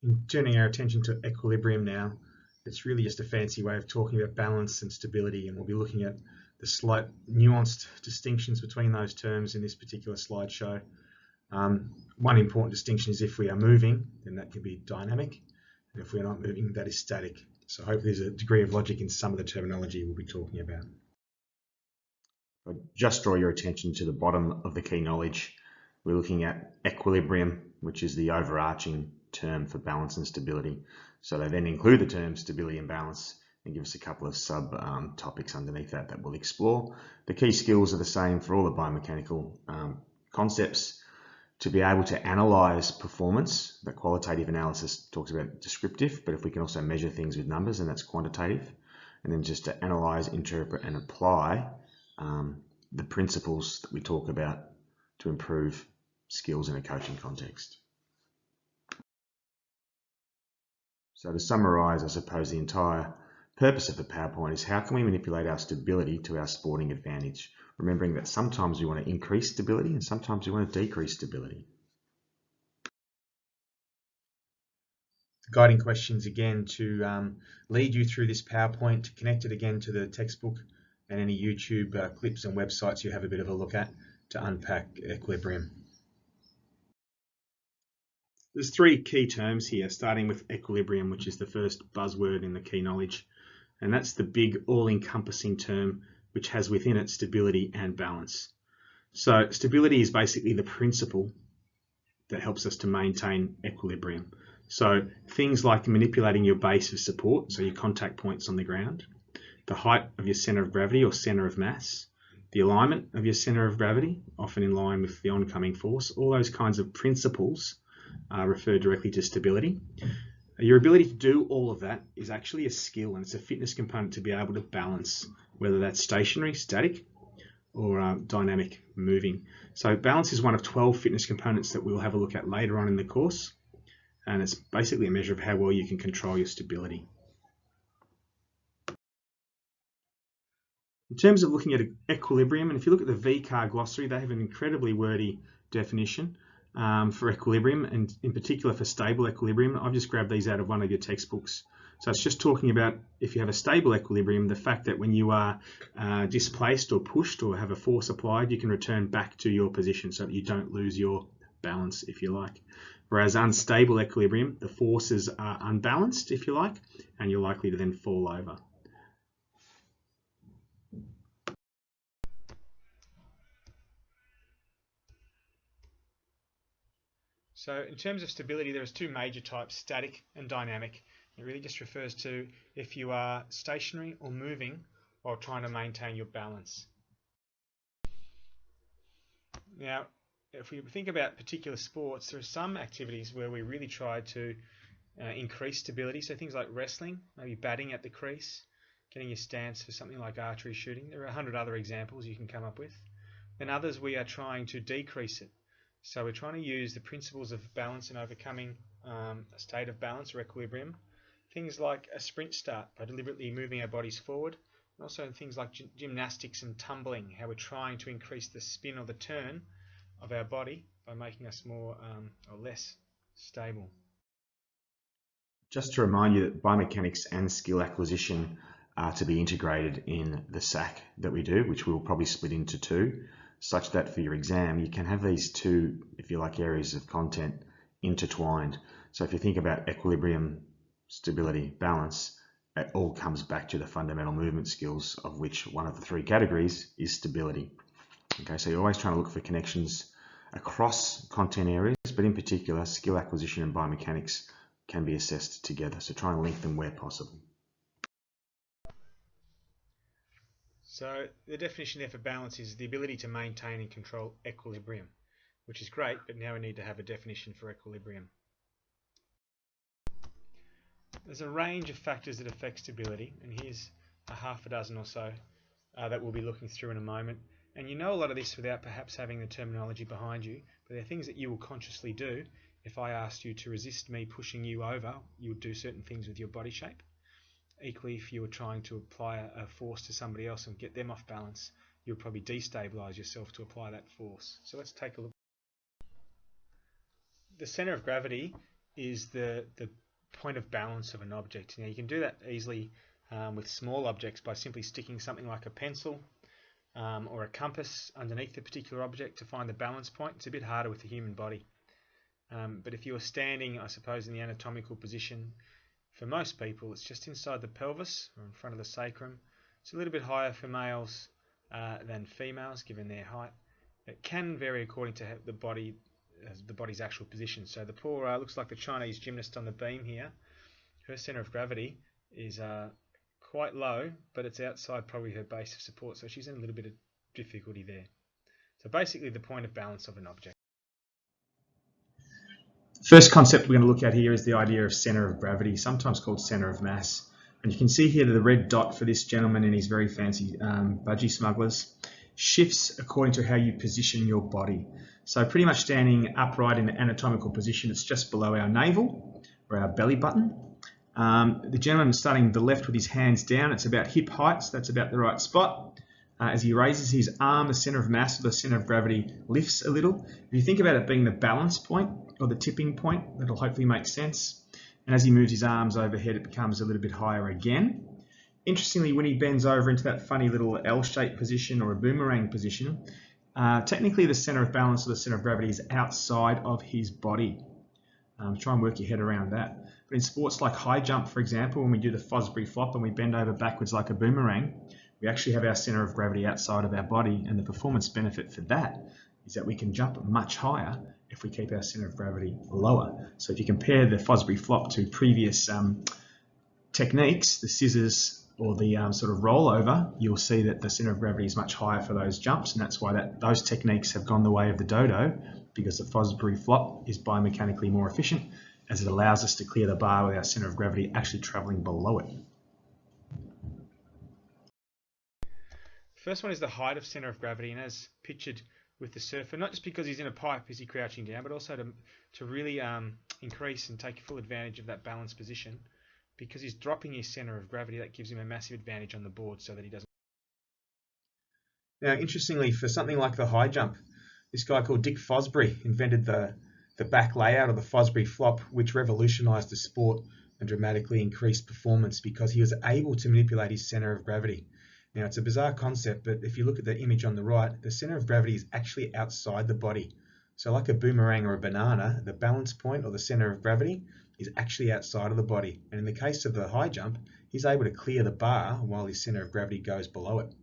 In turning our attention to equilibrium now, it's really just a fancy way of talking about balance and stability, and we'll be looking at the slight nuanced distinctions between those terms in this particular slideshow. One important distinction is if we are moving, then that can be dynamic, and if we're not moving, that is static. So hopefully there's a degree of logic in some of the terminology we'll be talking about. I'll just draw your attention to the bottom of the key knowledge. We're looking at equilibrium, which is the overarching term for balance and stability. So they then include the terms stability and balance and give us a couple of sub topics underneath that we'll explore. The key skills are the same for all the biomechanical concepts. To be able to analyze performance, that qualitative analysis talks about descriptive, but if we can also measure things with numbers, then that's quantitative. And then just to analyze, interpret, and apply the principles that we talk about to improve skills in a coaching context. So to summarize, I suppose the entire purpose of the PowerPoint is how can we manipulate our stability to our sporting advantage, remembering that sometimes we want to increase stability and sometimes we want to decrease stability. Guiding questions again to lead you through this PowerPoint, to connect it again to the textbook and any YouTube clips and websites you have a bit of a look at to unpack equilibrium. There's three key terms here, starting with equilibrium, which is the first buzzword in the key knowledge. And that's the big all-encompassing term which has within it stability and balance. So stability is basically the principle that helps us to maintain equilibrium. So things like manipulating your base of support, so your contact points on the ground, the height of your center of gravity or center of mass, the alignment of your center of gravity, often in line with the oncoming force, all those kinds of principles refer directly to stability. Your ability to do all of that is actually a skill, and it's a fitness component to be able to balance, whether that's stationary, static, or dynamic, moving. So balance is one of 12 fitness components that we'll have a look at later on in the course, and it's basically a measure of how well you can control your stability. In terms of looking at equilibrium, and if you look at the VCAR glossary, they have an incredibly wordy definition for equilibrium, and in particular for stable equilibrium. I've just grabbed these out of one of your textbooks. So it's just talking about if you have a stable equilibrium, the fact that when you are displaced or pushed or have a force applied, you can return back to your position so that you don't lose your balance, if you like. Whereas unstable equilibrium, the forces are unbalanced, if you like, and you're likely to then fall over. So in terms of stability, there's two major types, static and dynamic. It really just refers to if you are stationary or moving while trying to maintain your balance. Now, if we think about particular sports, there are some activities where we really try to increase stability. So things like wrestling, maybe batting at the crease, getting your stance for something like archery shooting. There are 100 other examples you can come up with. And others we are trying to decrease it. So we're trying to use the principles of balance and overcoming a state of balance or equilibrium. Things like a sprint start by deliberately moving our bodies forward. And also things like gymnastics and tumbling, how we're trying to increase the spin or the turn of our body by making us more or less stable. Just to remind you that biomechanics and skill acquisition are to be integrated in the SAC that we do, which we'll probably split into two, such that for your exam you can have these two, if you like, areas of content intertwined. So if you think about equilibrium, stability, balance, it all comes back to the fundamental movement skills, of which one of the three categories is stability. Okay, so you're always trying to look for connections across content areas, but in particular skill acquisition and biomechanics can be assessed together, so try and link them where possible. So the definition there for balance is the ability to maintain and control equilibrium, which is great, but now we need to have a definition for equilibrium. There's a range of factors that affect stability, and here's a half a dozen or so that we'll be looking through in a moment. And you know a lot of this without perhaps having the terminology behind you, but they're things that you will consciously do. If I asked you to resist me pushing you over, you would do certain things with your body shape. Equally, if you were trying to apply a force to somebody else and get them off balance, you would probably destabilize yourself to apply that force. So let's take a look. The center of gravity is the point of balance of an object. Now you can do that easily with small objects by simply sticking something like a pencil or a compass underneath the particular object to find the balance point. It's a bit harder with the human body. But if you were standing, I suppose, in the anatomical position, for most people it's just inside the pelvis or in front of the sacrum. It's a little bit higher for males than females given their height. It can vary according to the body's actual position. So the poor looks like the Chinese gymnast on the beam here. Her center of gravity is quite low, but it's outside probably her base of support, so she's in a little bit of difficulty there. So basically the point of balance of an object. First concept we're going to look at here is the idea of center of gravity, sometimes called center of mass. And you can see here that the red dot for this gentleman in his very fancy budgie smugglers shifts according to how you position your body. So pretty much standing upright in an anatomical position, it's just below our navel or our belly button. The gentleman starting the left with his hands down, it's about hip height, so that's about the right spot. As he raises his arm, the center of mass or the center of gravity lifts a little. If you think about it being the balance point or the tipping point, that'll hopefully make sense. And as he moves his arms overhead, it becomes a little bit higher again. Interestingly, when he bends over into that funny little L-shaped position or a boomerang position, technically the center of balance or the center of gravity is outside of his body. Try and work your head around that. But in sports like high jump, for example, when we do the Fosbury flop and we bend over backwards like a boomerang, we actually have our center of gravity outside of our body, and the performance benefit for that is that we can jump much higher if we keep our center of gravity lower. So if you compare the Fosbury flop to previous techniques, the scissors or the sort of rollover, you'll see that the center of gravity is much higher for those jumps, and that's why those techniques have gone the way of the dodo, because the Fosbury flop is biomechanically more efficient as it allows us to clear the bar with our center of gravity actually traveling below it. First one is the height of center of gravity, and as pictured with the surfer, not just because he's in a pipe is he crouching down, but also to really increase and take full advantage of that balanced position. Because he's dropping his center of gravity, that gives him a massive advantage on the board so that he doesn't. Now, interestingly, for something like the high jump, this guy called Dick Fosbury invented the back layout of the Fosbury flop, which revolutionized the sport and dramatically increased performance because he was able to manipulate his center of gravity. Now, it's a bizarre concept, but if you look at the image on the right, the center of gravity is actually outside the body. So like a boomerang or a banana, the balance point or the center of gravity is actually outside of the body. And in the case of the high jump, he's able to clear the bar while his center of gravity goes below it.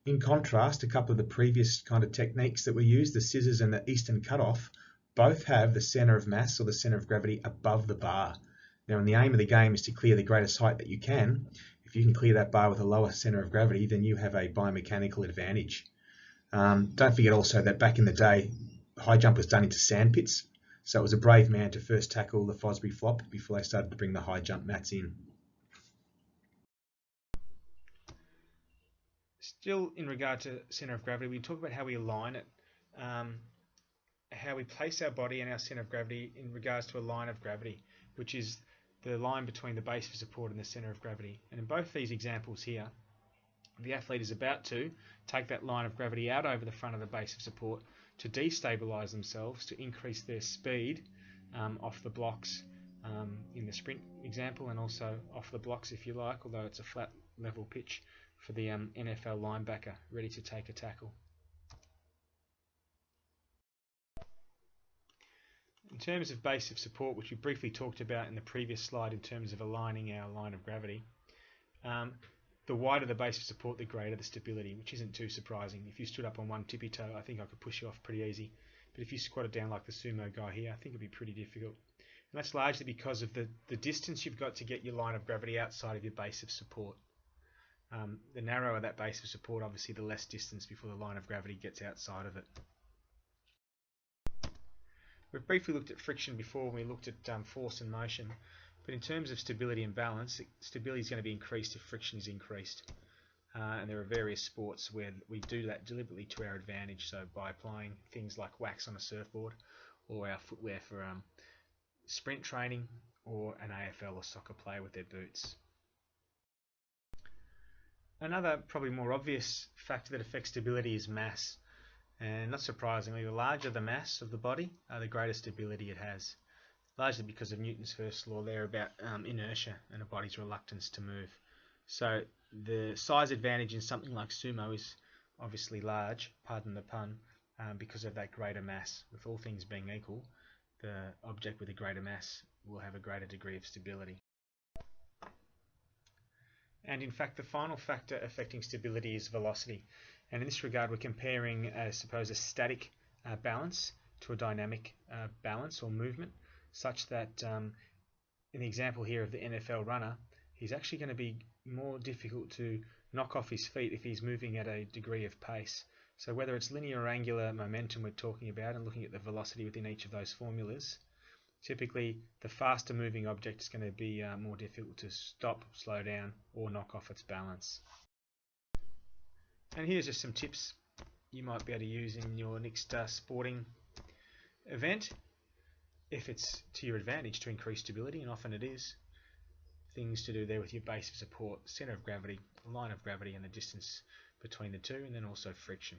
In contrast, a couple of the previous kind of techniques that we use, the scissors and the Eastern cutoff, both have the center of mass or the center of gravity above the bar. Now, and the aim of the game is to clear the greatest height that you can. If you can clear that bar with a lower center of gravity, then you have a biomechanical advantage. Don't forget also that back in the day, high jump was done into sand pits. So it was a brave man to first tackle the Fosbury flop before they started to bring the high jump mats in. Still in regard to center of gravity, we talk about how we align it, how we place our body and our center of gravity in regards to a line of gravity, which is the line between the base of support and the center of gravity. And in both these examples here, the athlete is about to take that line of gravity out over the front of the base of support to destabilize themselves, to increase their speed off the blocks in the sprint example, and also off the blocks if you like, although it's a flat level pitch for the NFL linebacker ready to take a tackle. In terms of base of support, which we briefly talked about in the previous slide in terms of aligning our line of gravity, the wider the base of support, the greater the stability, which isn't too surprising. If you stood up on one tippy toe, I think I could push you off pretty easy. But if you squatted down like the sumo guy here, I think it'd be pretty difficult. And that's largely because of the distance you've got to get your line of gravity outside of your base of support. The narrower that base of support, obviously, the less distance before the line of gravity gets outside of it. We've briefly looked at friction before when we looked at force and motion, but in terms of stability and balance, stability is going to be increased if friction is increased. And there are various sports where we do that deliberately to our advantage, so by applying things like wax on a surfboard or our footwear for sprint training, or an AFL or soccer player with their boots. Another probably more obvious factor that affects stability is mass. And not surprisingly, the larger the mass of the body, the greater stability it has. largely because of Newton's first law there about inertia and a body's reluctance to move. So the size advantage in something like sumo is obviously large, pardon the pun, because of that greater mass. With all things being equal, the object with a greater mass will have a greater degree of stability. And in fact, the final factor affecting stability is velocity. And in this regard, we're comparing, suppose, a static balance to a dynamic balance or movement, such that in the example here of the NFL runner, he's actually going to be more difficult to knock off his feet if he's moving at a degree of pace. So whether it's linear or angular momentum we're talking about and looking at the velocity within each of those formulas, typically the faster moving object is going to be more difficult to stop, slow down, or knock off its balance. And here's just some tips you might be able to use in your next sporting event, if it's to your advantage to increase stability, and often it is. Things to do there with your base of support, centre of gravity, line of gravity, and the distance between the two, and then also friction.